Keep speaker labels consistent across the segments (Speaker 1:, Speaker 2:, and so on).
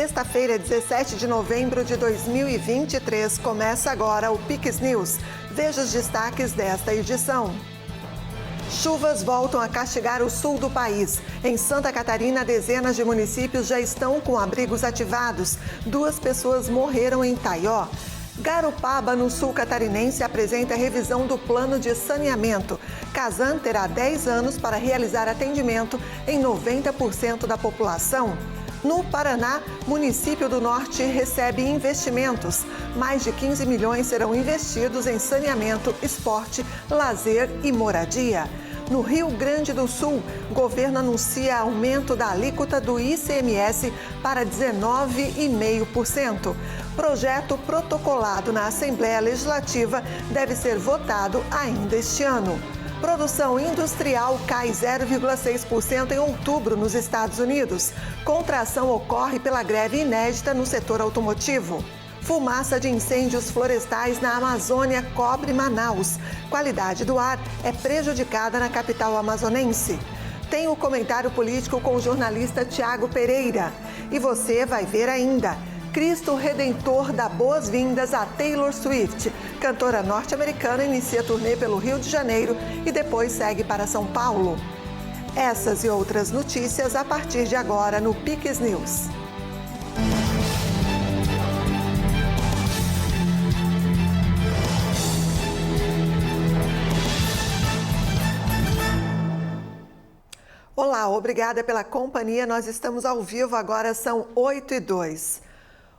Speaker 1: Sexta-feira, 17 de novembro de 2023, começa agora o Pix News. Veja os destaques desta edição. Chuvas voltam a castigar o sul do país. Em Santa Catarina, dezenas de municípios já estão com abrigos ativados. 2 pessoas morreram em Taió. Garopaba, no sul catarinense, apresenta revisão do plano de saneamento. Casan terá 10 anos para realizar atendimento em 90% da população. No Paraná, município do Norte recebe investimentos. Mais de 15 milhões serão investidos em saneamento, esporte, lazer e moradia. No Rio Grande do Sul, o governo anuncia aumento da alíquota do ICMS para 19,5%. Projeto protocolado na Assembleia Legislativa deve ser votado ainda este ano. Produção industrial cai 0,6% em outubro nos Estados Unidos. Contração ocorre pela greve inédita no setor automotivo. Fumaça de incêndios florestais na Amazônia cobre Manaus. Qualidade do ar é prejudicada na capital amazonense. Tem o comentário político com o jornalista Tiago Pereira. E você vai ver ainda. Cristo Redentor dá boas-vindas a Taylor Swift. Cantora norte-americana inicia turnê pelo Rio de Janeiro e depois segue para São Paulo. Essas e outras notícias a partir de agora no Pix News. Olá, obrigada pela companhia. Nós estamos ao vivo, agora são 8h02.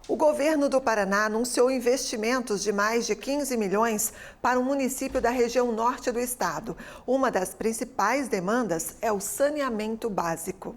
Speaker 1: O governo do Paraná anunciou investimentos de mais de 15 milhões para um município da região norte do estado. Uma das principais demandas é o saneamento básico.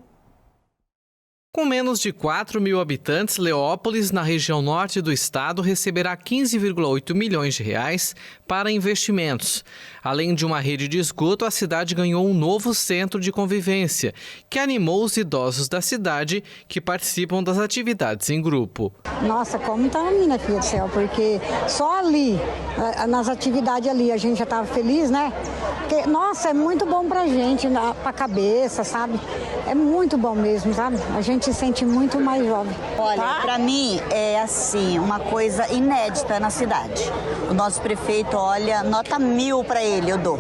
Speaker 2: Com menos de 4 mil habitantes, Leópolis, na região norte do estado, receberá 15,8 milhões de reais para investimentos. Além de uma rede de esgoto, a cidade ganhou um novo centro de convivência, que animou os idosos da cidade que participam das atividades em grupo.
Speaker 3: Nossa, como tá, minha filha do céu, porque só ali, nas atividades ali, a gente já estava feliz, né? Porque, nossa, é muito bom pra gente, pra cabeça, sabe? É muito bom mesmo, sabe? A gente se sente muito mais jovem.
Speaker 4: Olha, pra mim é assim, uma coisa inédita na cidade. O nosso prefeito, olha, nota 1000 pra ele, eu dou.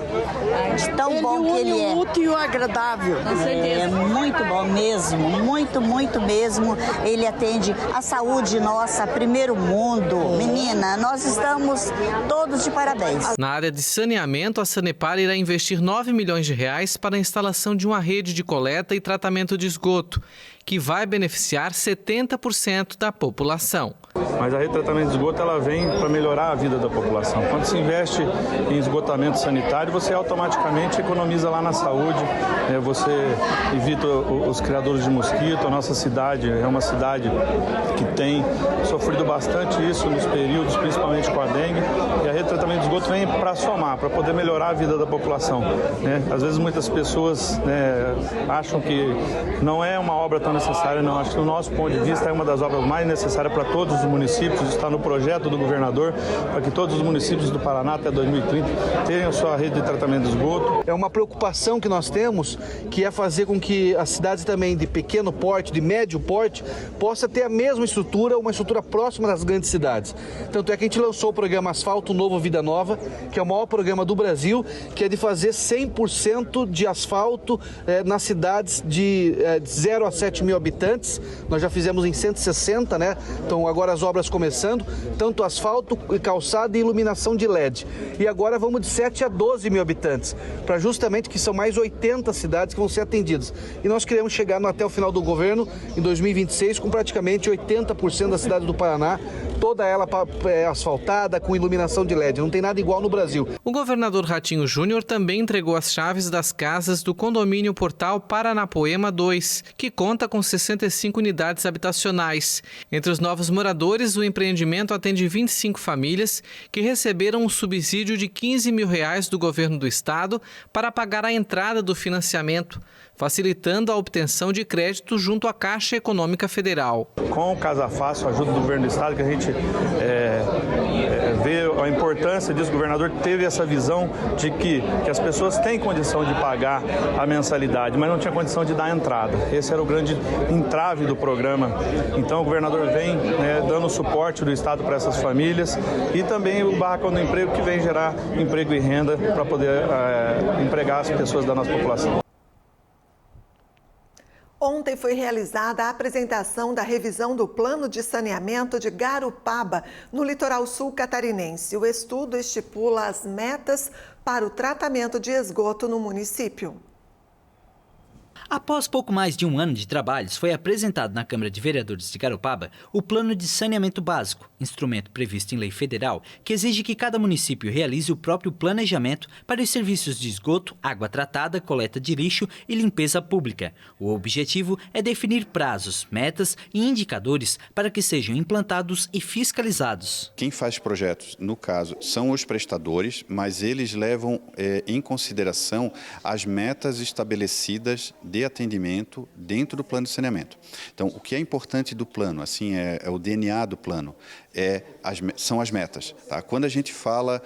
Speaker 4: De tão bom que ele é.
Speaker 5: Útil e agradável.
Speaker 4: É muito bom mesmo, muito, muito mesmo. Ele atende a saúde nossa, primeiro mundo. Menina, nós estamos todos de parabéns.
Speaker 2: Na área de saneamento, a Sanepar irá investir 9 milhões de reais para a instalação de uma rede de coleta e tratamento de esgoto, que vai beneficiar 70% da população.
Speaker 6: Mas a rede de tratamento de esgoto ela vem para melhorar a vida da população. Quando se investe em esgotamento sanitário, você automaticamente economiza lá na saúde, você evita os criadores de mosquito. A nossa cidade é uma cidade que tem sofrido bastante isso nos períodos, principalmente com a dengue, e a rede de tratamento de esgoto vem para somar, para poder melhorar a vida da população. Às vezes muitas pessoas acham que não é uma obra tão necessária, não. Acho que do nosso ponto de vista é uma das obras mais necessárias para todos os municípios, está no projeto do governador, para que todos os municípios do Paraná até 2030 tenham sua rede de tratamento de esgoto.
Speaker 7: É uma preocupação que nós temos, que é fazer com que as cidades também de pequeno porte, de médio porte, possa ter a mesma estrutura, uma estrutura próxima das grandes cidades. Tanto é que a gente lançou o programa Asfalto Novo Vida Nova, que é o maior programa do Brasil, que é de fazer 100% de asfalto nas cidades de 0 a 7 mil habitantes. Nós já fizemos em 160, né? Então agora as obras começando, tanto asfalto, calçada e iluminação de LED. E agora vamos de 7 a 12 mil habitantes, para justamente que são mais 80 cidades que vão ser atendidas. E nós queremos chegar até o final do governo, em 2026, com praticamente 80% da cidade do Paraná, toda ela asfaltada, com iluminação de LED. Não tem nada igual no Brasil.
Speaker 2: O governador Ratinho Júnior também entregou as chaves das casas do condomínio Portal Paranapoema 2, que conta com 65 unidades habitacionais. Entre os novos moradores, o empreendimento atende 25 famílias que receberam um subsídio de 15 mil reais do governo do estado para pagar a entrada do financiamento, facilitando a obtenção de crédito junto à Caixa Econômica Federal.
Speaker 6: Com o Casa Fácil, a ajuda do governo do estado, que a gente vê a importância disso. O governador teve essa visão de que as pessoas têm condição de pagar a mensalidade, mas não tinha condição de dar a entrada. Esse era o grande entrave do programa. Então o governador vem dando suporte do Estado para essas famílias e também o Barracão do Emprego, que vem gerar emprego e renda para poder empregar as pessoas da nossa população.
Speaker 1: Ontem foi realizada a apresentação da revisão do Plano de Saneamento de Garopaba, no litoral sul catarinense. O estudo estipula as metas para o tratamento de esgoto no município.
Speaker 5: Após pouco mais de um ano de trabalhos, foi apresentado na Câmara de Vereadores de Garopaba o Plano de Saneamento Básico, instrumento previsto em lei federal que exige que cada município realize o próprio planejamento para os serviços de esgoto, água tratada, coleta de lixo e limpeza pública. O objetivo é definir prazos, metas e indicadores para que sejam implantados e fiscalizados.
Speaker 8: Quem faz projetos, no caso, são os prestadores, mas eles levam em consideração as metas estabelecidas de atendimento dentro do plano de saneamento. Então, o que é importante do plano, assim, é o DNA do plano, são as metas. Tá? Quando a gente fala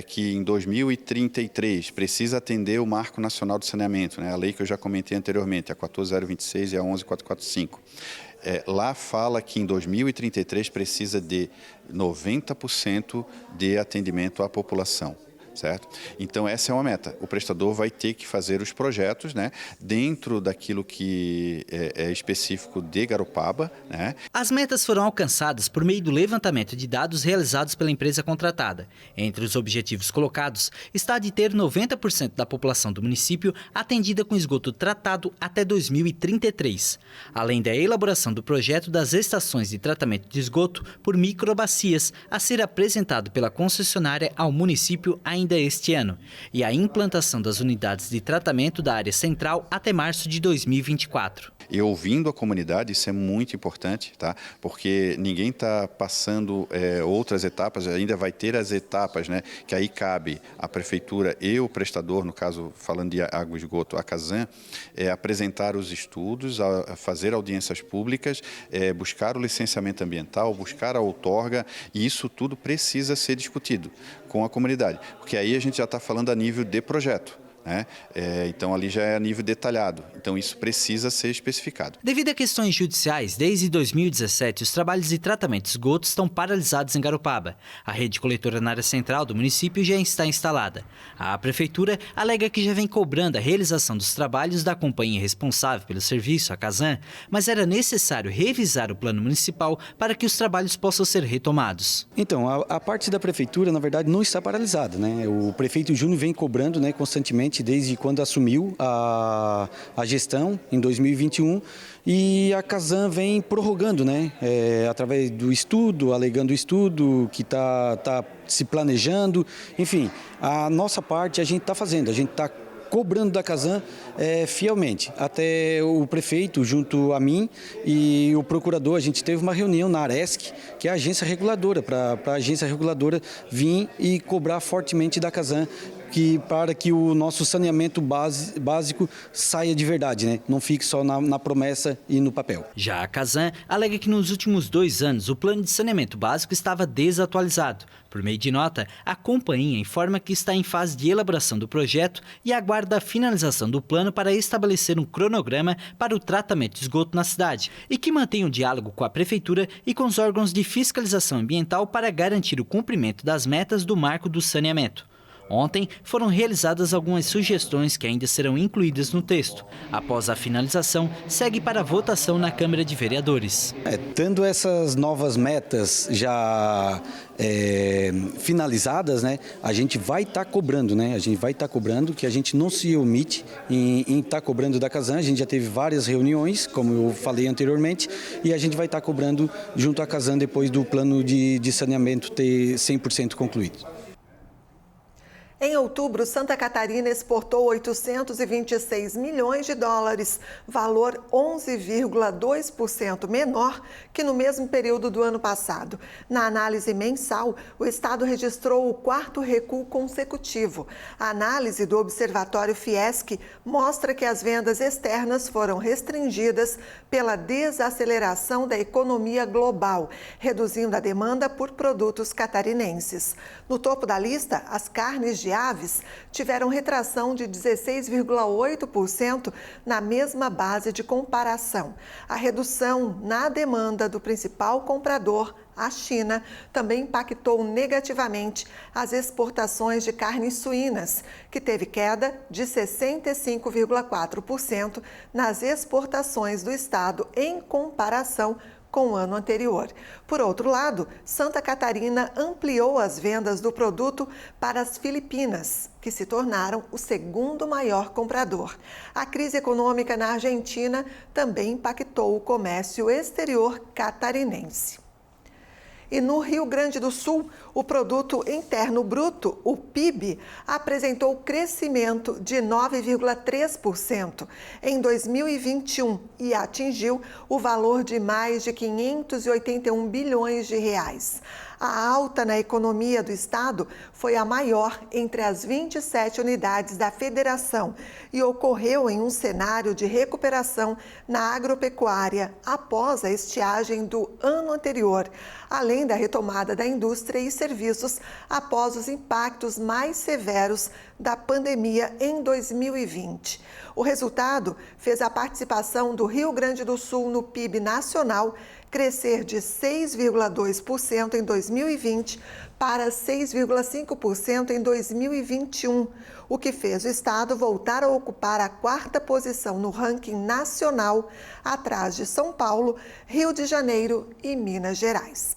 Speaker 8: que em 2033 precisa atender o Marco Nacional de Saneamento, né, a lei que eu já comentei anteriormente, a 14026 e a 11445, lá fala que em 2033 precisa de 90% de atendimento à população. Certo? Então, essa é uma meta. O prestador vai ter que fazer os projetos, né, dentro daquilo que é específico de Garopaba. Né?
Speaker 5: As metas foram alcançadas por meio do levantamento de dados realizados pela empresa contratada. Entre os objetivos colocados está de ter 90% da população do município atendida com esgoto tratado até 2033, além da elaboração do projeto das estações de tratamento de esgoto por microbacias a ser apresentado pela concessionária ao município ainda este ano, e a implantação das unidades de tratamento da área central até março de 2024.
Speaker 8: E ouvindo a comunidade, isso é muito importante, tá? Porque ninguém está passando outras etapas, ainda vai ter as etapas, né? Que aí cabe a prefeitura e o prestador, no caso, falando de água e esgoto, a Casan, apresentar os estudos, fazer audiências públicas, buscar o licenciamento ambiental, buscar a outorga, e isso tudo precisa ser discutido com a comunidade, porque aí a gente já está falando a nível de projeto. Então ali já é a nível detalhado, então isso precisa ser especificado.
Speaker 5: Devido a questões judiciais, desde 2017 os trabalhos de tratamento de esgoto estão paralisados em Garopaba. A rede coletora na área central do município já está instalada. A prefeitura alega que já vem cobrando a realização dos trabalhos da companhia responsável pelo serviço, a Casan, mas era necessário revisar o plano municipal para que os trabalhos possam ser retomados.
Speaker 9: Então, a parte da prefeitura, na verdade, não está paralisada, né? O prefeito Júnior vem cobrando, né, constantemente desde quando assumiu a gestão em 2021, e a Casan vem prorrogando, né, através do estudo, alegando o estudo que está se planejando, enfim, a nossa parte a gente está fazendo, a gente está cobrando da Casan fielmente. Até o prefeito, junto a mim e o procurador, a gente teve uma reunião na Aresc, que é a agência reguladora, para a agência reguladora vir e cobrar fortemente da Casan, para que o nosso saneamento básico saia de verdade, né? Não fique só na promessa e no papel.
Speaker 5: Já a Casan alega que nos últimos 2 anos o plano de saneamento básico estava desatualizado. Por meio de nota, a companhia informa que está em fase de elaboração do projeto e aguarda a finalização do plano para estabelecer um cronograma para o tratamento de esgoto na cidade, e que mantém um diálogo com a prefeitura e com os órgãos de fiscalização ambiental para garantir o cumprimento das metas do marco do saneamento. Ontem foram realizadas algumas sugestões que ainda serão incluídas no texto. Após a finalização, segue para a votação na Câmara de Vereadores.
Speaker 9: Tendo essas novas metas já finalizadas, né, a gente vai estar cobrando, né? A gente vai estar cobrando, que a gente não se omite em estar cobrando da Casan. A gente já teve várias reuniões, como eu falei anteriormente, e a gente vai estar cobrando junto à Casan depois do plano de saneamento ter 100% concluído.
Speaker 1: Em outubro, Santa Catarina exportou 826 milhões de dólares, valor 11,2% menor que no mesmo período do ano passado. Na análise mensal, o estado registrou o quarto recuo consecutivo. A análise do Observatório Fiesc mostra que as vendas externas foram restringidas pela desaceleração da economia global, reduzindo a demanda por produtos catarinenses. No topo da lista, as carnes de aves tiveram retração de 16,8% na mesma base de comparação. A redução na demanda do principal comprador, a China, também impactou negativamente as exportações de carnes suínas, que teve queda de 65,4% nas exportações do estado em comparação com o ano anterior. Por outro lado, Santa Catarina ampliou as vendas do produto para as Filipinas, que se tornaram o segundo maior comprador. A crise econômica na Argentina também impactou o comércio exterior catarinense. E no Rio Grande do Sul, o Produto Interno Bruto, o PIB, apresentou crescimento de 9,3% em 2021 e atingiu o valor de mais de 581 bilhões de reais. A alta na economia do estado foi a maior entre as 27 unidades da federação e ocorreu em um cenário de recuperação na agropecuária após a estiagem do ano anterior, além da retomada da indústria e serviços após os impactos mais severos da pandemia em 2020. O resultado fez a participação do Rio Grande do Sul no PIB nacional crescer de 6,2% em 2020 para 6,5% em 2021, o que fez o estado voltar a ocupar a quarta posição no ranking nacional, atrás de São Paulo, Rio de Janeiro e Minas Gerais.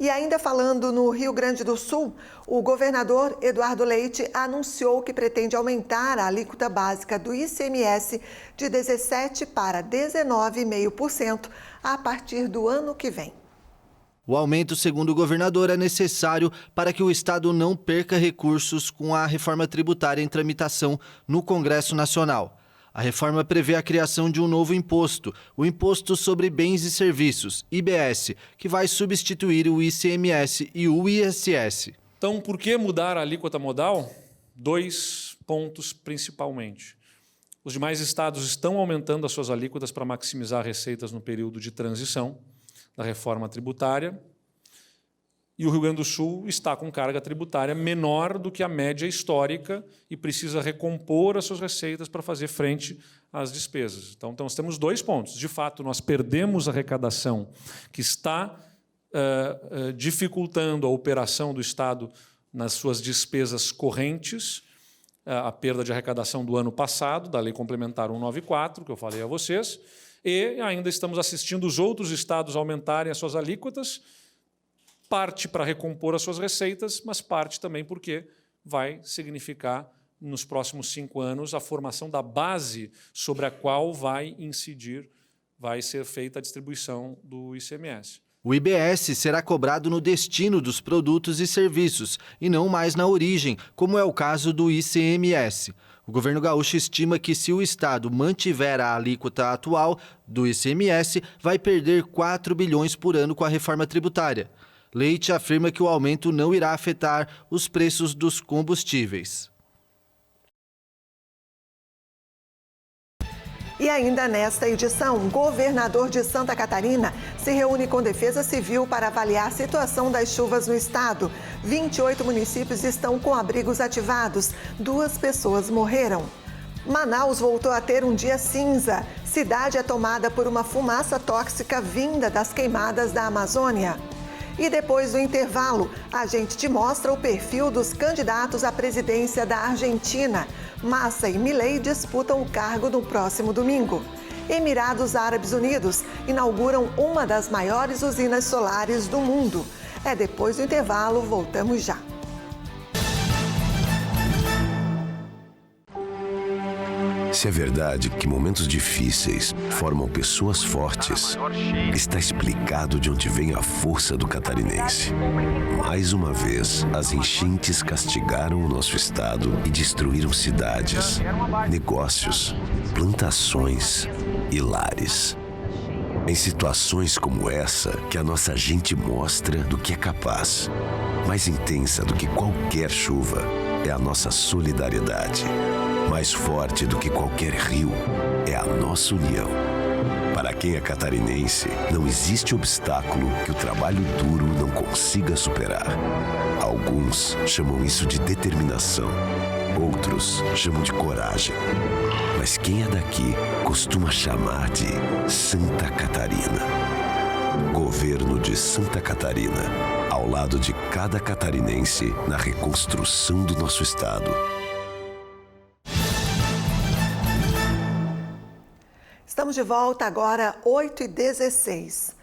Speaker 1: E ainda falando no Rio Grande do Sul, o governador Eduardo Leite anunciou que pretende aumentar a alíquota básica do ICMS de 17% para 19,5% a partir do ano que vem.
Speaker 10: O aumento, segundo o governador, é necessário para que o estado não perca recursos com a reforma tributária em tramitação no Congresso Nacional. A reforma prevê a criação de um novo imposto, o Imposto sobre Bens e Serviços, IBS, que vai substituir o ICMS e o ISS.
Speaker 11: Então, por que mudar a alíquota modal? 2 pontos principalmente. Os demais estados estão aumentando as suas alíquotas para maximizar receitas no período de transição da reforma tributária. E o Rio Grande do Sul está com carga tributária menor do que a média histórica e precisa recompor as suas receitas para fazer frente às despesas. Então, nós temos 2 pontos. De fato, nós perdemos a arrecadação, que está dificultando a operação do Estado nas suas despesas correntes, a perda de arrecadação do ano passado, da Lei Complementar 194, que eu falei a vocês, e ainda estamos assistindo os outros estados aumentarem as suas alíquotas, parte para recompor as suas receitas, mas parte também porque vai significar, nos próximos 5 anos, a formação da base sobre a qual vai ser feita a distribuição do ICMS.
Speaker 10: O IBS será cobrado no destino dos produtos e serviços, e não mais na origem, como é o caso do ICMS. O governo gaúcho estima que, se o estado mantiver a alíquota atual do ICMS, vai perder 4 bilhões por ano com a reforma tributária. Leite afirma que o aumento não irá afetar os preços dos combustíveis.
Speaker 1: E ainda nesta edição, o governador de Santa Catarina se reúne com Defesa Civil para avaliar a situação das chuvas no estado. 28 municípios estão com abrigos ativados. 2 pessoas morreram. Manaus voltou a ter um dia cinza. Cidade é tomada por uma fumaça tóxica vinda das queimadas da Amazônia. E depois do intervalo, a gente te mostra o perfil dos candidatos à presidência da Argentina. Massa e Milei disputam o cargo no próximo domingo. Emirados Árabes Unidos inauguram uma das maiores usinas solares do mundo. É depois do intervalo, voltamos já.
Speaker 12: Se é verdade que momentos difíceis formam pessoas fortes, está explicado de onde vem a força do catarinense. Mais uma vez, as enchentes castigaram o nosso estado e destruíram cidades, negócios, plantações e lares. Em situações como essa que a nossa gente mostra do que é capaz. Mais intensa do que qualquer chuva é a nossa solidariedade. Mais forte do que qualquer rio é a nossa união. Para quem é catarinense, não existe obstáculo que o trabalho duro não consiga superar. Alguns chamam isso de determinação, outros chamam de coragem. Mas quem é daqui costuma chamar de Santa Catarina. Governo de Santa Catarina, ao lado de cada catarinense na reconstrução do nosso estado.
Speaker 1: Estamos de volta agora, 8h16.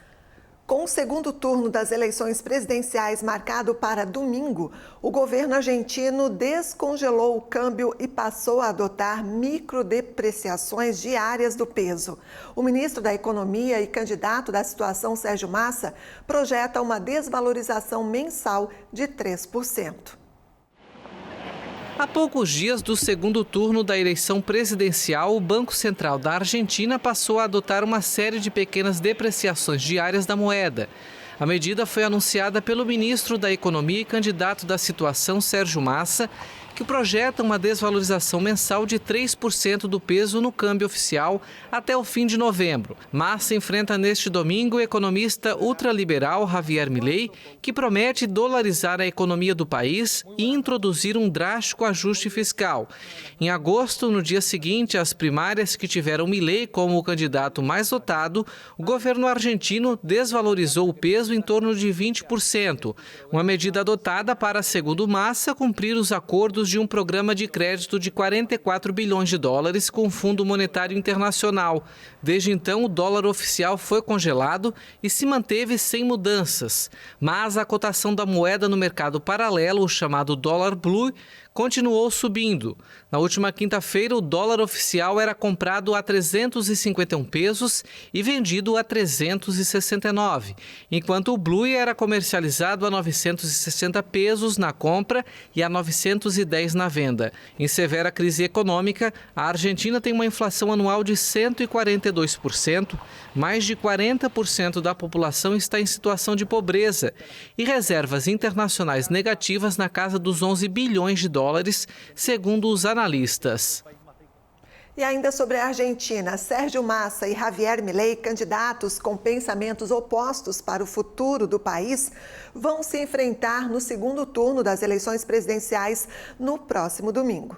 Speaker 1: Com o segundo turno das eleições presidenciais marcado para domingo, o governo argentino descongelou o câmbio e passou a adotar microdepreciações diárias do peso. O ministro da Economia e candidato da situação, Sérgio Massa, projeta uma desvalorização mensal de 3%.
Speaker 2: Há poucos dias do segundo turno da eleição presidencial, o Banco Central da Argentina passou a adotar uma série de pequenas depreciações diárias da moeda. A medida foi anunciada pelo ministro da Economia e candidato da situação, Sérgio Massa, que projeta uma desvalorização mensal de 3% do peso no câmbio oficial até o fim de novembro. Massa enfrenta neste domingo o economista ultraliberal Javier Milei, que promete dolarizar a economia do país e introduzir um drástico ajuste fiscal. Em agosto, no dia seguinte às primárias que tiveram Milei como o candidato mais votado, o governo argentino desvalorizou o peso em torno de 20%, uma medida adotada para, segundo Massa, cumprir os acordos de um programa de crédito de 44 bilhões de dólares com o Fundo Monetário Internacional. Desde então, o dólar oficial foi congelado e se manteve sem mudanças. Mas a cotação da moeda no mercado paralelo, o chamado dólar blue, continuou subindo. Na última quinta-feira, o dólar oficial era comprado a 351 pesos e vendido a 369, enquanto o blue era comercializado a 960 pesos na compra e a 910 na venda. Em severa crise econômica, a Argentina tem uma inflação anual de 142%, mais de 40% da população está em situação de pobreza e reservas internacionais negativas na casa dos 11 bilhões de dólares, segundo os analistas.
Speaker 1: E ainda sobre a Argentina, Sérgio Massa e Javier Milei, candidatos com pensamentos opostos para o futuro do país, vão se enfrentar no segundo turno das eleições presidenciais no próximo domingo.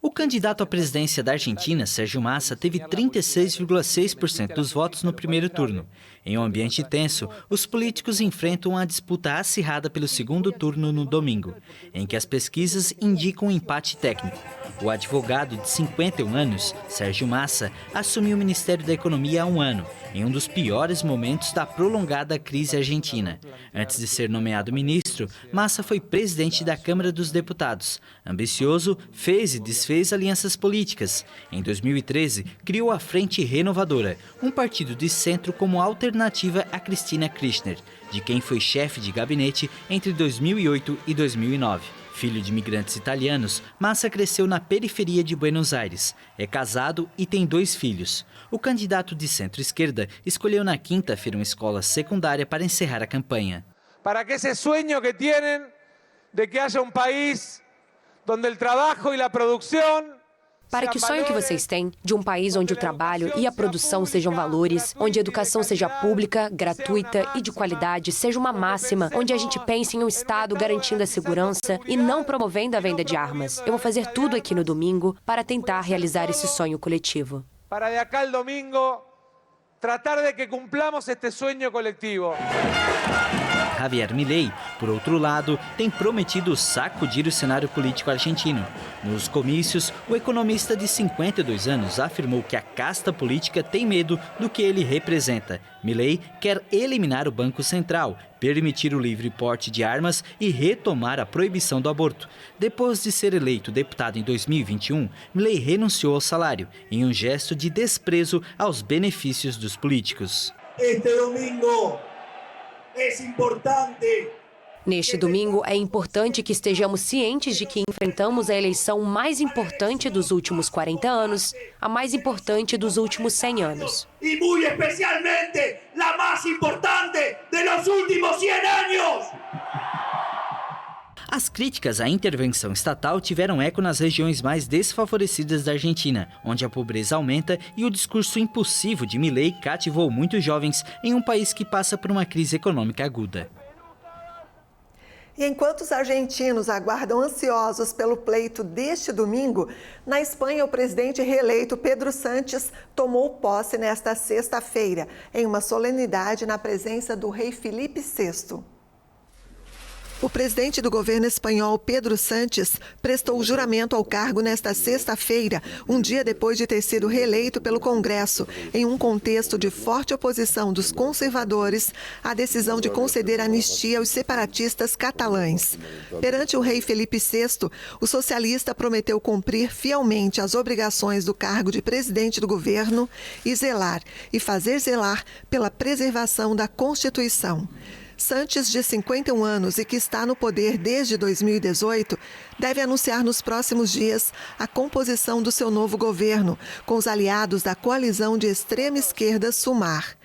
Speaker 5: O candidato à presidência da Argentina, Sérgio Massa, teve 36,6% dos votos no primeiro turno. Em um ambiente tenso, os políticos enfrentam a disputa acirrada pelo segundo turno no domingo, em que as pesquisas indicam um empate técnico. O advogado de 51 anos, Sérgio Massa, assumiu o Ministério da Economia há um ano, em um dos piores momentos da prolongada crise argentina. Antes de ser nomeado ministro, Massa foi presidente da Câmara dos Deputados. Ambicioso, fez e desfez alianças políticas. Em 2013, criou a Frente Renovadora, um partido de centro como alternativa a Cristina Kirchner, de quem foi chefe de gabinete entre 2008 e 2009. Filho de imigrantes italianos, Massa cresceu na periferia de Buenos Aires. É casado e tem 2 filhos. O candidato de centro-esquerda escolheu na quinta-feira uma escola secundária para encerrar a campanha.
Speaker 13: Para que esse sonho que têm de que haja um país onde o trabalho e a produção...
Speaker 14: Para que o sonho que vocês têm de um país onde o trabalho e a produção sejam valores, onde a educação seja pública, gratuita e de qualidade, seja uma máxima, onde a gente pense em um Estado garantindo a segurança e não promovendo a venda de armas. Eu vou fazer tudo aqui no domingo para tentar realizar esse sonho coletivo.
Speaker 13: Para de acá al domingo tratar de que cumplamos este sonho coletivo.
Speaker 5: Javier Milei, por outro lado, tem prometido sacudir o cenário político argentino. Nos comícios, o economista de 52 anos afirmou que a casta política tem medo do que ele representa. Milei quer eliminar o Banco Central, permitir o livre porte de armas e retomar a proibição do aborto. Depois de ser eleito deputado em 2021, Milei renunciou ao salário, em um gesto de desprezo aos benefícios dos políticos.
Speaker 15: Este domingo é importante.
Speaker 14: Neste domingo, é importante que estejamos cientes de que enfrentamos a eleição mais importante dos últimos 40 anos, a mais importante dos últimos 100 anos.
Speaker 15: E muito especialmente, a mais importante dos últimos 100 anos.
Speaker 5: As críticas à intervenção estatal tiveram eco nas regiões mais desfavorecidas da Argentina, onde a pobreza aumenta e o discurso impulsivo de Milei cativou muitos jovens em um país que passa por uma crise econômica aguda.
Speaker 1: E enquanto os argentinos aguardam ansiosos pelo pleito deste domingo, na Espanha o presidente reeleito Pedro Sánchez tomou posse nesta sexta-feira, em uma solenidade na presença do rei Felipe VI. O presidente do governo espanhol, Pedro Sánchez, prestou juramento ao cargo nesta sexta-feira, um dia depois de ter sido reeleito pelo Congresso, em um contexto de forte oposição dos conservadores à decisão de conceder anistia aos separatistas catalães. Perante o rei Felipe VI, o socialista prometeu cumprir fielmente as obrigações do cargo de presidente do governo e fazer zelar pela preservação da Constituição. Sánchez, de 51 anos e que está no poder desde 2018, deve anunciar nos próximos dias a composição do seu novo governo, com os aliados da coalizão de extrema esquerda Sumar.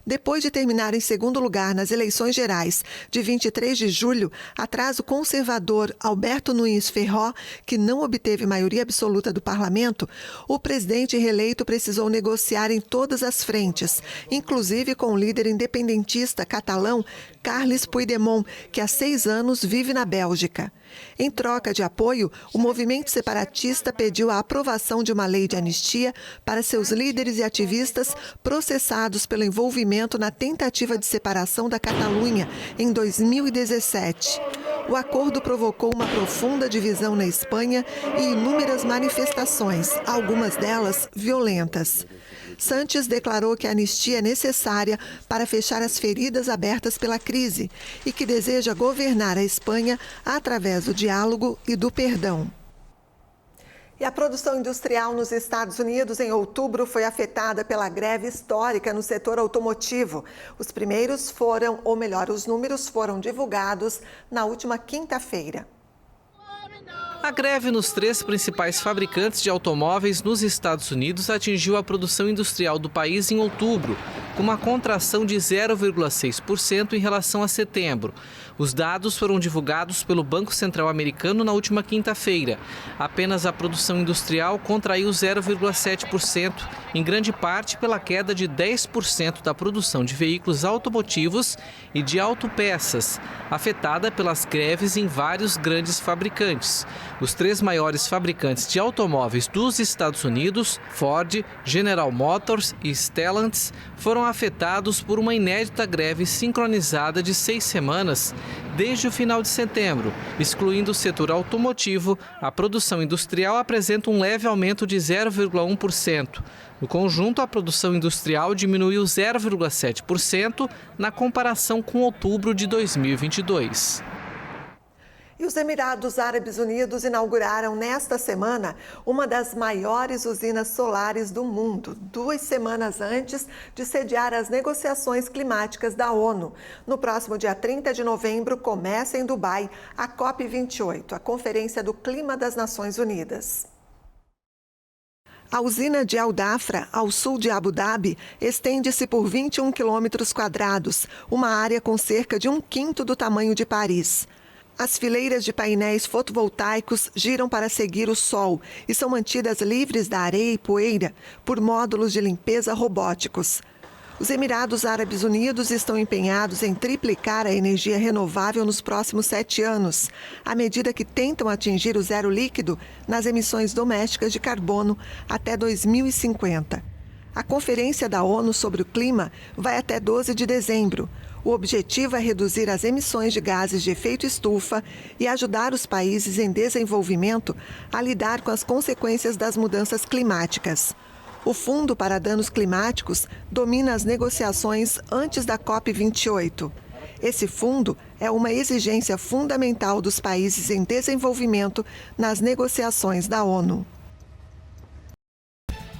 Speaker 1: Depois de terminar em segundo lugar nas eleições gerais de 23 de julho, atrás do conservador Alberto Núñez Feijóo, que não obteve maioria absoluta do parlamento, o presidente reeleito precisou negociar em todas as frentes, inclusive com o líder independentista catalão Carles Puigdemont, que há 6 anos vive na Bélgica. Em troca de apoio, o movimento separatista pediu a aprovação de uma lei de anistia para seus líderes e ativistas processados pelo envolvimento na tentativa de separação da Catalunha em 2017. O acordo provocou uma profunda divisão na Espanha e inúmeras manifestações, algumas delas violentas. Sánchez declarou que a anistia é necessária para fechar as feridas abertas pela crise e que deseja governar a Espanha através do diálogo e do perdão. E a produção industrial nos Estados Unidos em outubro foi afetada pela greve histórica no setor automotivo. Os números foram divulgados na última quinta-feira.
Speaker 2: A greve nos 3 principais fabricantes de automóveis nos Estados Unidos atingiu a produção industrial do país em outubro, com uma contração de 0,6% em relação a setembro. Os dados foram divulgados pelo Banco Central Americano na última quinta-feira. Apenas a produção industrial contraiu 0,7%, em grande parte pela queda de 10% da produção de veículos automotivos e de autopeças, afetada pelas greves em vários grandes fabricantes. Os 3 maiores fabricantes de automóveis dos Estados Unidos, Ford, General Motors e Stellantis, foram afetados por uma inédita greve sincronizada de 6 semanas, desde o final de setembro. Excluindo o setor automotivo, a produção industrial apresenta um leve aumento de 0,1%. No conjunto, a produção industrial diminuiu 0,7% na comparação com outubro de 2022.
Speaker 1: E os Emirados Árabes Unidos inauguraram nesta semana uma das maiores usinas solares do mundo, 2 semanas antes de sediar as negociações climáticas da ONU. No próximo dia 30 de novembro, começa em Dubai a COP28, a Conferência do Clima das Nações Unidas. A usina de Al Dhafra, ao sul de Abu Dhabi, estende-se por 21 quilômetros quadrados, uma área com cerca de 1/5 do tamanho de Paris. As fileiras de painéis fotovoltaicos giram para seguir o sol e são mantidas livres da areia e poeira por módulos de limpeza robóticos. Os Emirados Árabes Unidos estão empenhados em triplicar a energia renovável nos próximos 7 anos, à medida que tentam atingir o zero líquido nas emissões domésticas de carbono até 2050. A Conferência da ONU sobre o Clima vai até 12 de dezembro. O objetivo é reduzir as emissões de gases de efeito estufa e ajudar os países em desenvolvimento a lidar com as consequências das mudanças climáticas. O Fundo para Danos Climáticos domina as negociações antes da COP28. Esse fundo é uma exigência fundamental dos países em desenvolvimento nas negociações da ONU.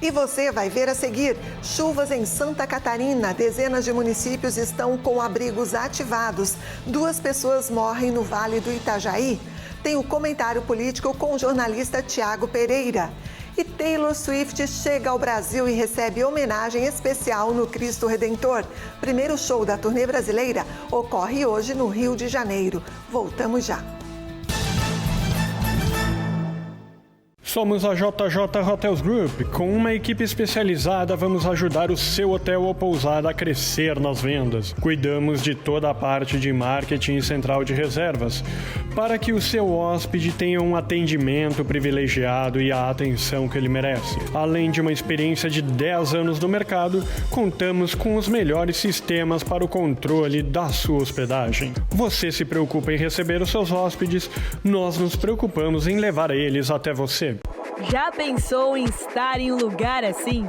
Speaker 1: E você vai ver a seguir: chuvas em Santa Catarina. Dezenas de municípios estão com abrigos ativados. 2 pessoas morrem no Vale do Itajaí. Tem o comentário político com o jornalista Tiago Pereira. E Taylor Swift chega ao Brasil e recebe homenagem especial no Cristo Redentor. Primeiro show da turnê brasileira ocorre hoje no Rio de Janeiro. Voltamos já.
Speaker 16: Somos a JJ Hotels Group. Com uma equipe especializada, vamos ajudar o seu hotel ou pousada a crescer nas vendas. Cuidamos de toda a parte de marketing e central de reservas, para que o seu hóspede tenha um atendimento privilegiado e a atenção que ele merece. Além de uma experiência de 10 anos no mercado, contamos com os melhores sistemas para o controle da sua hospedagem. Você se preocupa em receber os seus hóspedes, nós nos preocupamos em levar eles até você.
Speaker 17: Já pensou em estar em um lugar assim?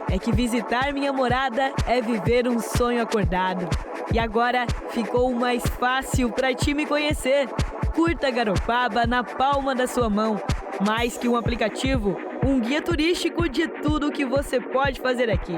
Speaker 17: É que visitar minha morada é viver um sonho acordado. E agora ficou mais fácil para ti me conhecer. Curta Garopaba na palma da sua mão. Mais que um aplicativo, um guia turístico de tudo o que você pode fazer aqui.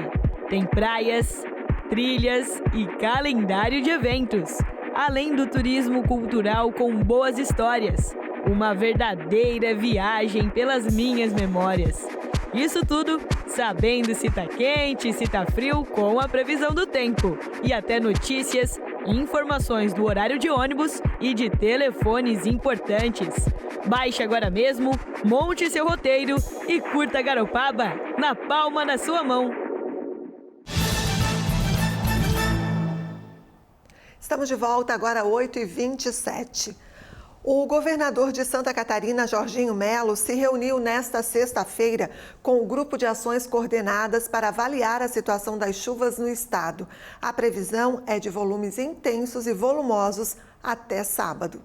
Speaker 17: Tem praias, trilhas e calendário de eventos. Além do turismo cultural com boas histórias. Uma verdadeira viagem pelas minhas memórias. Isso tudo sabendo se tá quente e se tá frio com a previsão do tempo. E até notícias, informações do horário de ônibus e de telefones importantes. Baixe agora mesmo, monte seu roteiro e curta Garopaba na palma da sua mão.
Speaker 1: Estamos de volta agora, 8h27. O governador de Santa Catarina, Jorginho Melo, se reuniu nesta sexta-feira com o Grupo de Ações Coordenadas para avaliar a situação das chuvas no estado. A previsão é de volumes intensos e volumosos até sábado.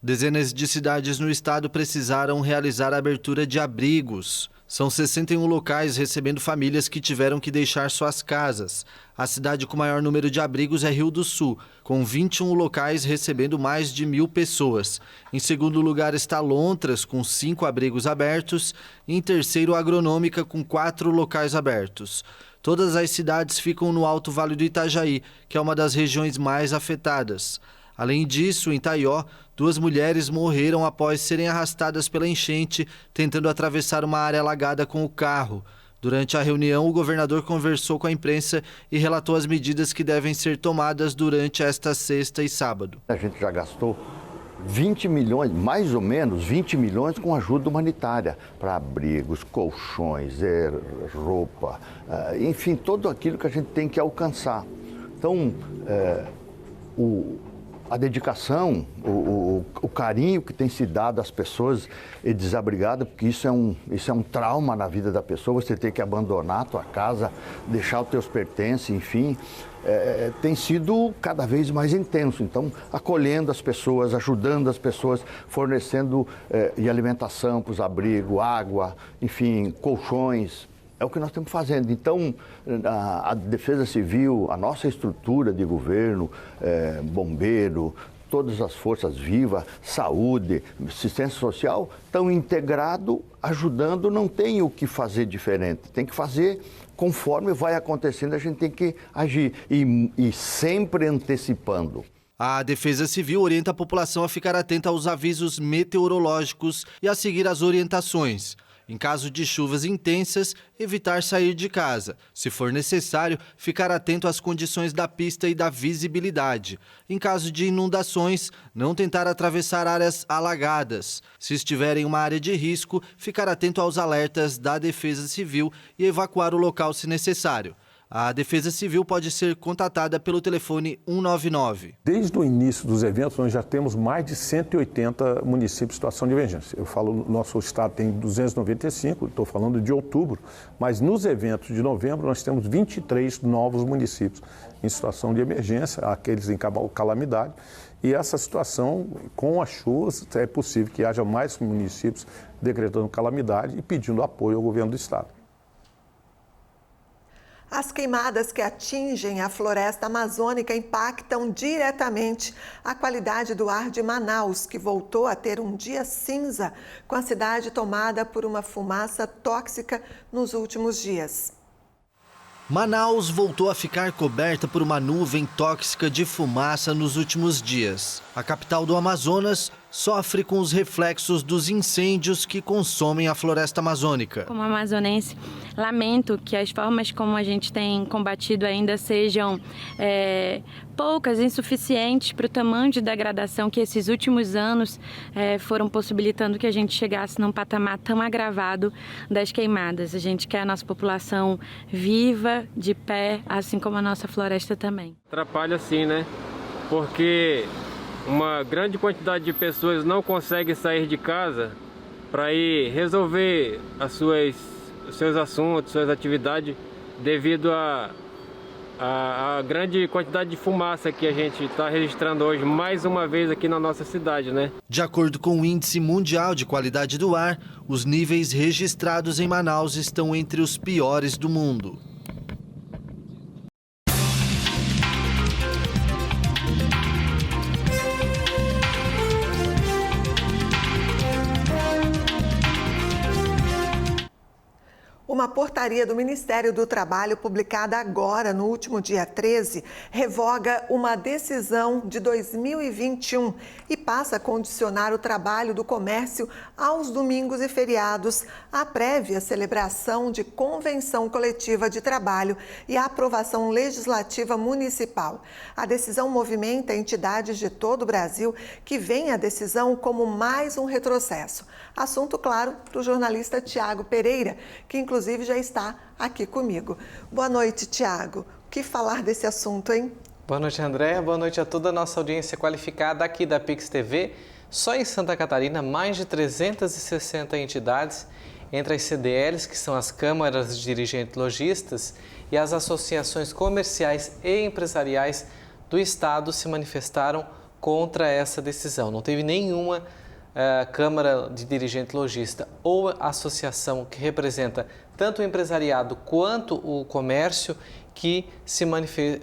Speaker 10: Dezenas de cidades no estado precisaram realizar a abertura de abrigos. São 61 locais recebendo famílias que tiveram que deixar suas casas. A cidade com maior número de abrigos é Rio do Sul, com 21 locais recebendo mais de 1.000 pessoas. Em segundo lugar está Lontras, com 5 abrigos abertos. E em terceiro, Agronômica, com 4 locais abertos. Todas as cidades ficam no Alto Vale do Itajaí, que é uma das regiões mais afetadas. Além disso, em Taió, 2 mulheres morreram após serem arrastadas pela enchente, tentando atravessar uma área alagada com o carro. Durante a reunião, o governador conversou com a imprensa e relatou as medidas que devem ser tomadas durante esta sexta e sábado.
Speaker 18: A gente já gastou 20 milhões, mais ou menos 20 milhões com ajuda humanitária para abrigos, colchões, roupa, enfim, tudo aquilo que a gente tem que alcançar. Então, a dedicação, o carinho que tem se dado às pessoas desabrigadas, porque isso é um trauma na vida da pessoa, você ter que abandonar a tua casa, deixar os teus pertences, enfim, tem sido cada vez mais intenso. Então, acolhendo as pessoas, ajudando as pessoas, fornecendo alimentação para os abrigos, água, enfim, colchões. É o que nós estamos fazendo. Então, a Defesa Civil, a nossa estrutura de governo, bombeiro, todas as forças vivas, saúde, assistência social, estão integrados, ajudando, não tem o que fazer diferente. Tem que fazer conforme vai acontecendo, a gente tem que agir e sempre antecipando.
Speaker 10: A Defesa Civil orienta a população a ficar atenta aos avisos meteorológicos e a seguir as orientações. Em caso de chuvas intensas, evitar sair de casa. Se for necessário, ficar atento às condições da pista e da visibilidade. Em caso de inundações, não tentar atravessar áreas alagadas. Se estiver em uma área de risco, ficar atento aos alertas da Defesa Civil e evacuar o local se necessário. A Defesa Civil pode ser contatada pelo telefone 199.
Speaker 19: Desde o início dos eventos, nós já temos mais de 180 municípios em situação de emergência. Eu falo, nosso estado tem 295, estou falando de outubro, mas nos eventos de novembro nós temos 23 novos municípios em situação de emergência, aqueles em calamidade. E essa situação, com as chuvas, é possível que haja mais municípios decretando calamidade e pedindo apoio ao governo do estado.
Speaker 1: As queimadas que atingem a floresta amazônica impactam diretamente a qualidade do ar de Manaus, que voltou a ter um dia cinza, com a cidade tomada por uma fumaça tóxica nos últimos dias.
Speaker 10: Manaus voltou a ficar coberta por uma nuvem tóxica de fumaça nos últimos dias. A capital do Amazonas sofre com os reflexos dos incêndios que consomem a floresta amazônica.
Speaker 20: Como amazonense, lamento que as formas como a gente tem combatido ainda sejam poucas, insuficientes para o tamanho de degradação que esses últimos anos foram possibilitando que a gente chegasse num patamar tão agravado das queimadas. A gente quer a nossa população viva, de pé, assim como a nossa floresta também.
Speaker 21: Atrapalha sim, né? Porque uma grande quantidade de pessoas não consegue sair de casa para ir resolver os seus assuntos, suas atividades, devido à grande quantidade de fumaça que a gente está registrando hoje, mais uma vez aqui na nossa cidade, né?
Speaker 10: De acordo com o Índice Mundial de Qualidade do Ar, os níveis registrados em Manaus estão entre os piores do mundo.
Speaker 1: Uma portaria do Ministério do Trabalho, publicada agora, no último dia 13, revoga uma decisão de 2021 e passa a condicionar o trabalho do comércio aos domingos e feriados, à prévia celebração de convenção coletiva de trabalho e a aprovação legislativa municipal. A decisão movimenta entidades de todo o Brasil que veem a decisão como mais um retrocesso. Assunto, claro, do jornalista Tiago Pereira, que inclusive já está aqui comigo. Boa noite, Tiago. O que falar desse assunto, hein?
Speaker 2: Boa noite, Andréa. Boa noite a toda a nossa audiência qualificada aqui da Pix TV. Só em Santa Catarina, mais de 360 entidades, entre as CDLs, que são as câmaras de dirigentes lojistas, e as associações comerciais e empresariais do Estado se manifestaram contra essa decisão. Não teve nenhuma Câmara de Dirigente Lojista ou associação que representa tanto o empresariado quanto o comércio que se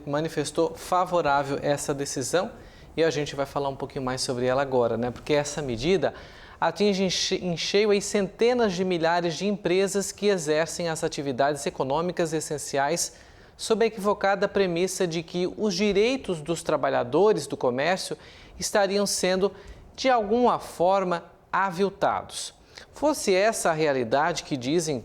Speaker 2: manifestou favorável a essa decisão, e a gente vai falar um pouquinho mais sobre ela agora, né? Porque essa medida atinge em cheio aí centenas de milhares de empresas que exercem as atividades econômicas essenciais sob a equivocada premissa de que os direitos dos trabalhadores do comércio estariam sendo de alguma forma aviltados. Fosse essa a realidade que dizem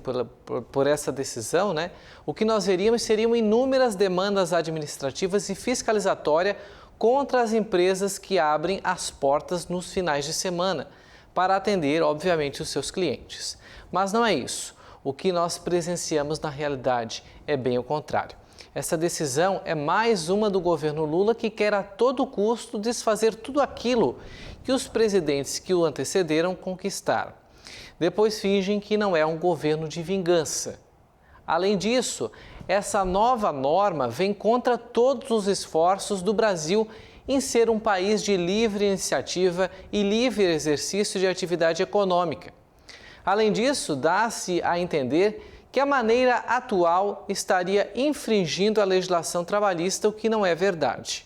Speaker 2: por essa decisão, né? O que nós veríamos seriam inúmeras demandas administrativas e fiscalizatórias contra as empresas que abrem as portas nos finais de semana para atender, obviamente, os seus clientes. Mas não é isso. O que nós presenciamos na realidade é bem o contrário. Essa decisão é mais uma do governo Lula, que quer a todo custo desfazer tudo aquilo que os presidentes que o antecederam conquistaram. Depois fingem que não é um governo de vingança. Além disso, essa nova norma vem contra todos os esforços do Brasil em ser um país de livre iniciativa e livre exercício de atividade econômica. Além disso, dá-se a entender que a maneira atual estaria infringindo a legislação trabalhista, o que não é verdade.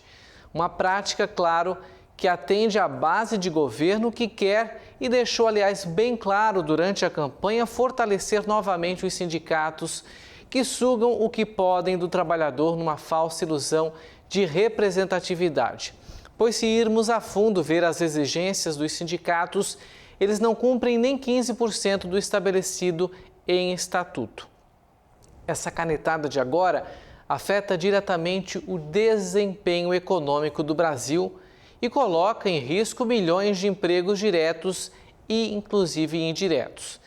Speaker 2: Uma prática, claro, que atende à base de governo que quer e deixou, aliás, bem claro durante a campanha, fortalecer novamente os sindicatos que sugam o que podem do trabalhador numa falsa ilusão de representatividade. Pois se irmos a fundo ver as exigências dos sindicatos, eles não cumprem nem 15% do estabelecido em estatuto. Essa canetada de agora afeta diretamente o desempenho econômico do Brasil e coloca em risco milhões de empregos diretos e, inclusive, indiretos.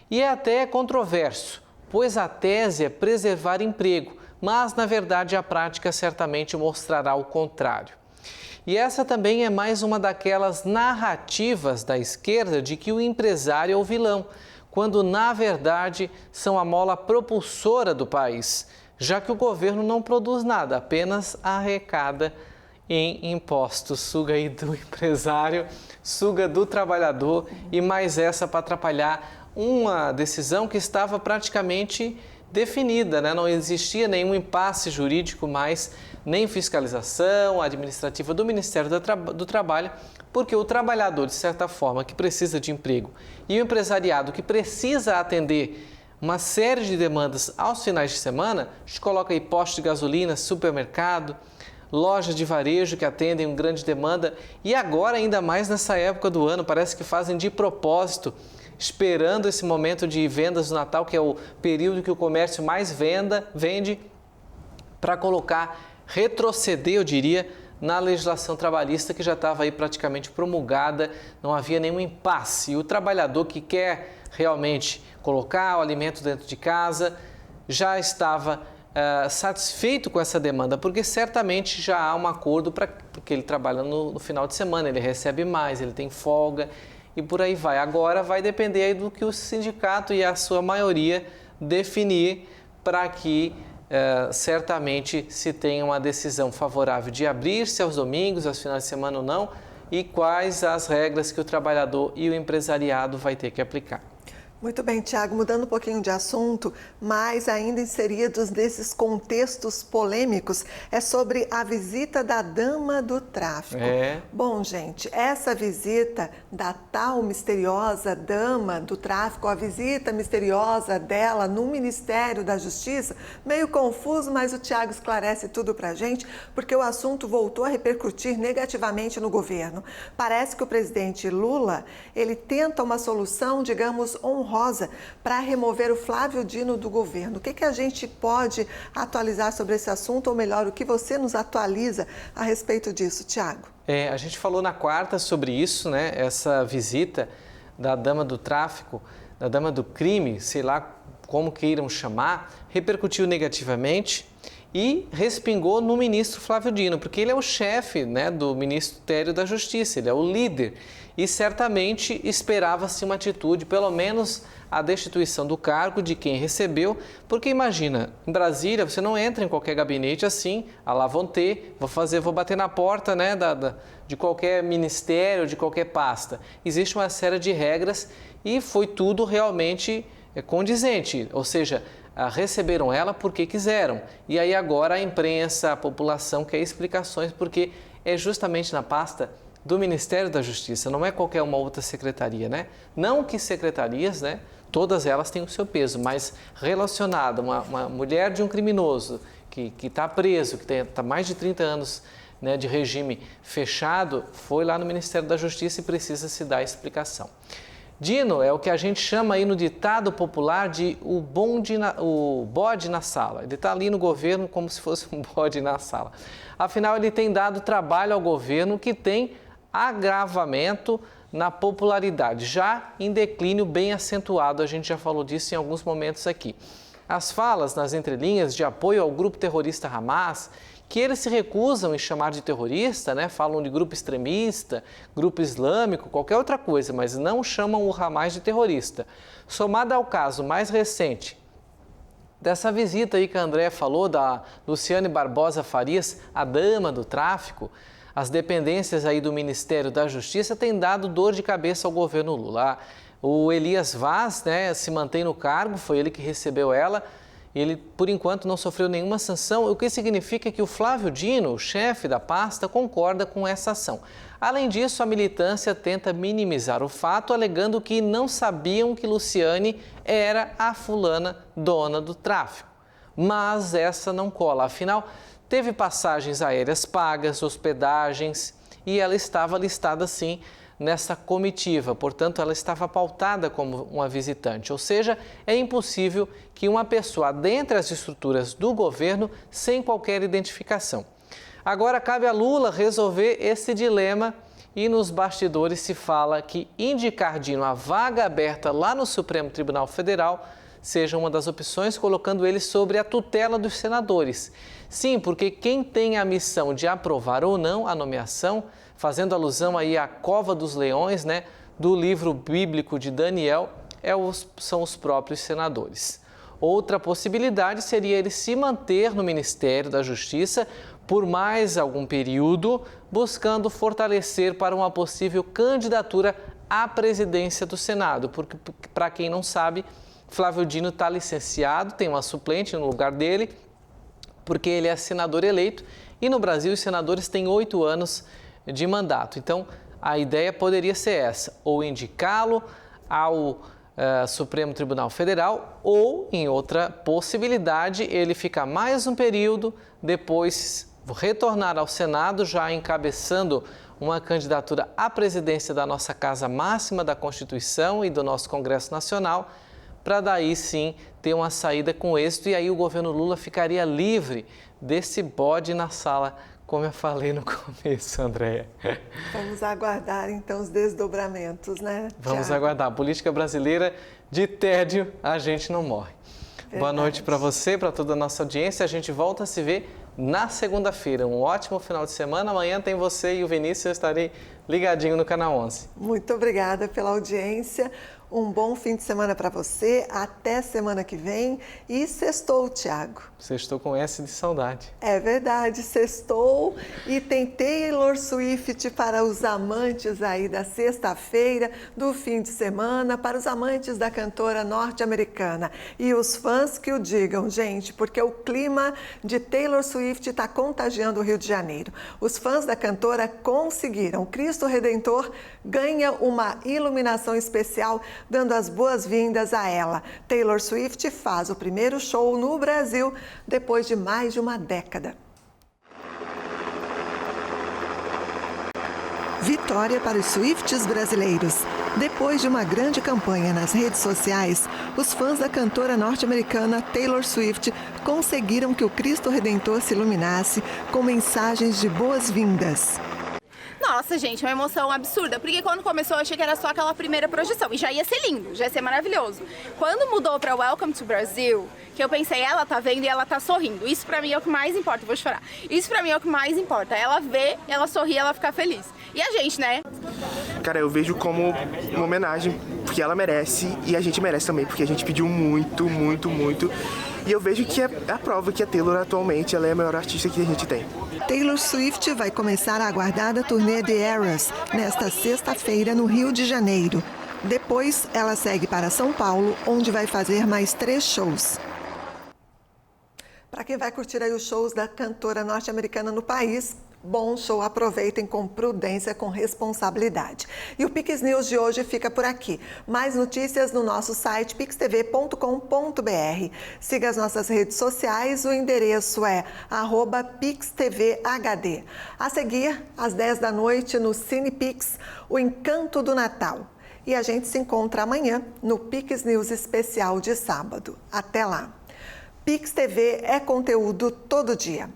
Speaker 2: E é até controverso, pois a tese é preservar emprego, mas, na verdade, a prática certamente mostrará o contrário. E essa também é mais uma daquelas narrativas da esquerda de que o empresário é o vilão, quando, na verdade, são a mola propulsora do país, já que o governo não produz nada, apenas arrecada em impostos. Suga aí do empresário, suga do trabalhador e mais essa para atrapalhar uma decisão que estava praticamente definida, né? Não existia nenhum impasse jurídico mais, nem fiscalização administrativa do Ministério do Trabalho, porque o trabalhador, de certa forma, que precisa de emprego e o empresariado que precisa atender uma série de demandas aos finais de semana, a gente coloca aí postos de gasolina, supermercado, lojas de varejo que atendem uma grande demanda e agora ainda mais nessa época do ano, parece que fazem de propósito, esperando esse momento de vendas do Natal, que é o período que o comércio mais vende, para retroceder, eu diria, na legislação trabalhista que já estava aí praticamente promulgada, não havia nenhum impasse. E o trabalhador que quer realmente colocar o alimento dentro de casa já estava satisfeito com essa demanda, porque certamente já há um acordo porque ele trabalha no final de semana, ele recebe mais, ele tem folga e por aí vai. Agora vai depender aí do que o sindicato e a sua maioria definir para que certamente se tenha uma decisão favorável de abrir-se aos domingos, aos finais de semana ou não, e quais as regras que o trabalhador e o empresariado vai ter que aplicar.
Speaker 1: Muito bem, Tiago, mudando um pouquinho de assunto, mas ainda inseridos nesses contextos polêmicos, é sobre a visita da dama do tráfico. Bom, gente, essa visita da tal misteriosa dama do tráfico, a visita misteriosa dela no Ministério da Justiça, meio confuso, mas o Tiago esclarece tudo pra gente, porque o assunto voltou a repercutir negativamente no governo. Parece que o presidente Lula, ele tenta uma solução, digamos, honrosa para remover o Flávio Dino do governo. O que a gente pode atualizar sobre esse assunto, ou melhor, o que você nos atualiza a respeito disso, Tiago?
Speaker 2: A gente falou na quarta sobre isso, né? Essa visita da dama do tráfico, da dama do crime, sei lá como queiram chamar, repercutiu negativamente e respingou no ministro Flávio Dino, porque ele é o chefe, né, do Ministério da Justiça, ele é o líder. E certamente esperava-se uma atitude, pelo menos a destituição do cargo de quem recebeu, porque imagina, em Brasília você não entra em qualquer gabinete assim, lá vão ter, vou bater na porta, né, de qualquer ministério, de qualquer pasta. Existe uma série de regras e foi tudo realmente condizente, ou seja, receberam ela porque quiseram. E aí agora a imprensa, a população quer explicações, porque é justamente na pasta do Ministério da Justiça, não é qualquer uma outra secretaria, né? Não que secretarias, né? Todas elas têm o seu peso, mas relacionada, uma mulher de um criminoso que está preso, que está mais de 30 anos, né, de regime fechado, foi lá no Ministério da Justiça e precisa se dar explicação. Dino é o que a gente chama aí no ditado popular de o bode na sala. Ele está ali no governo como se fosse um bode na sala. Afinal, ele tem dado trabalho ao governo que tem agravamento na popularidade, já em declínio bem acentuado, a gente já falou disso em alguns momentos aqui. As falas nas entrelinhas de apoio ao grupo terrorista Hamas, que eles se recusam em chamar de terrorista, né? Falam de grupo extremista, grupo islâmico, qualquer outra coisa, mas não chamam o Hamas de terrorista. Somado ao caso mais recente dessa visita aí que a André falou, da Luciane Barbosa Farias, a dama do tráfico, as dependências aí do Ministério da Justiça têm dado dor de cabeça ao governo Lula. O Elias Vaz, né, se mantém no cargo, foi ele que recebeu ela. Ele, por enquanto, não sofreu nenhuma sanção, o que significa que o Flávio Dino, o chefe da pasta, concorda com essa ação. Além disso, a militância tenta minimizar o fato, alegando que não sabiam que Luciane era a fulana dona do tráfico. Mas essa não cola, afinal, teve passagens aéreas pagas, hospedagens e ela estava listada sim nessa comitiva, portanto ela estava pautada como uma visitante, ou seja, é impossível que uma pessoa adentre as estruturas do governo sem qualquer identificação. Agora cabe a Lula resolver esse dilema e nos bastidores se fala que indicar Dino a vaga aberta lá no Supremo Tribunal Federal seja uma das opções, colocando ele sobre a tutela dos senadores. Sim, porque quem tem a missão de aprovar ou não a nomeação, fazendo alusão aí à cova dos leões, né, do livro bíblico de Daniel, são os próprios senadores. Outra possibilidade seria ele se manter no Ministério da Justiça por mais algum período, buscando fortalecer para uma possível candidatura à presidência do Senado, porque, para quem não sabe, Flávio Dino está licenciado, tem uma suplente no lugar dele, porque ele é senador eleito e no Brasil os senadores têm 8 anos de mandato. Então, a ideia poderia ser essa, ou indicá-lo ao Supremo Tribunal Federal ou, em outra possibilidade, ele ficar mais um período, depois retornar ao Senado, já encabeçando uma candidatura à presidência da nossa Casa Máxima da Constituição e do nosso Congresso Nacional, para daí sim ter uma saída com êxito e aí o governo Lula ficaria livre desse bode na sala, como eu falei no começo, Andréia.
Speaker 1: Vamos aguardar então os desdobramentos, né?
Speaker 2: Vamos
Speaker 1: Thiago?
Speaker 2: aguardar. A política brasileira, de tédio, a gente não morre. Verdade. Boa noite para você, para toda a nossa audiência. A gente volta a se ver na segunda-feira. Um ótimo final de semana. Amanhã tem você e o Vinícius. Eu estarei ligadinho no Canal 11.
Speaker 1: Muito obrigada pela audiência. Um bom fim de semana para você. Até semana que vem. E sextou, Thiago.
Speaker 2: Sextou com S de saudade.
Speaker 1: É verdade, sextou. E tem Taylor Swift para os amantes aí da sexta-feira, do fim de semana, para os amantes da cantora norte-americana. E os fãs que o digam, gente, porque o clima de Taylor Swift está contagiando o Rio de Janeiro. Os fãs da cantora conseguiram. O Cristo Redentor ganha uma iluminação especial, dando as boas-vindas a ela. Taylor Swift faz o primeiro show no Brasil depois de mais de uma década. Vitória para os Swifties brasileiros. Depois de uma grande campanha nas redes sociais, os fãs da cantora norte-americana Taylor Swift conseguiram que o Cristo Redentor se iluminasse com mensagens de boas-vindas.
Speaker 3: Nossa, gente, uma emoção absurda, porque quando começou eu achei que era só aquela primeira projeção e já ia ser lindo, já ia ser maravilhoso. Quando mudou para Welcome to Brazil, que eu pensei, ela tá vendo e ela tá sorrindo, isso pra mim é o que mais importa, vou chorar. Isso pra mim é o que mais importa, ela vê, ela sorri, ela fica feliz. E a gente, né?
Speaker 22: Cara, eu vejo como uma homenagem, porque ela merece e a gente merece também, porque a gente pediu muito, muito, muito. E eu vejo que é a prova que a Taylor atualmente ela é a maior artista que a gente tem.
Speaker 1: Taylor Swift vai começar a aguardada turnê The Eras nesta sexta-feira no Rio de Janeiro. Depois, ela segue para São Paulo, onde vai fazer mais 3 shows. Para quem vai curtir aí os shows da cantora norte-americana no país, bom show, aproveitem com prudência, com responsabilidade. E o Pix News de hoje fica por aqui. Mais notícias no nosso site pixtv.com.br. Siga as nossas redes sociais, o endereço é @pixtvhd. A seguir, às 10 da noite, no CinePix, o Encanto do Natal. E a gente se encontra amanhã no Pix News especial de sábado. Até lá. Pix TV é conteúdo todo dia.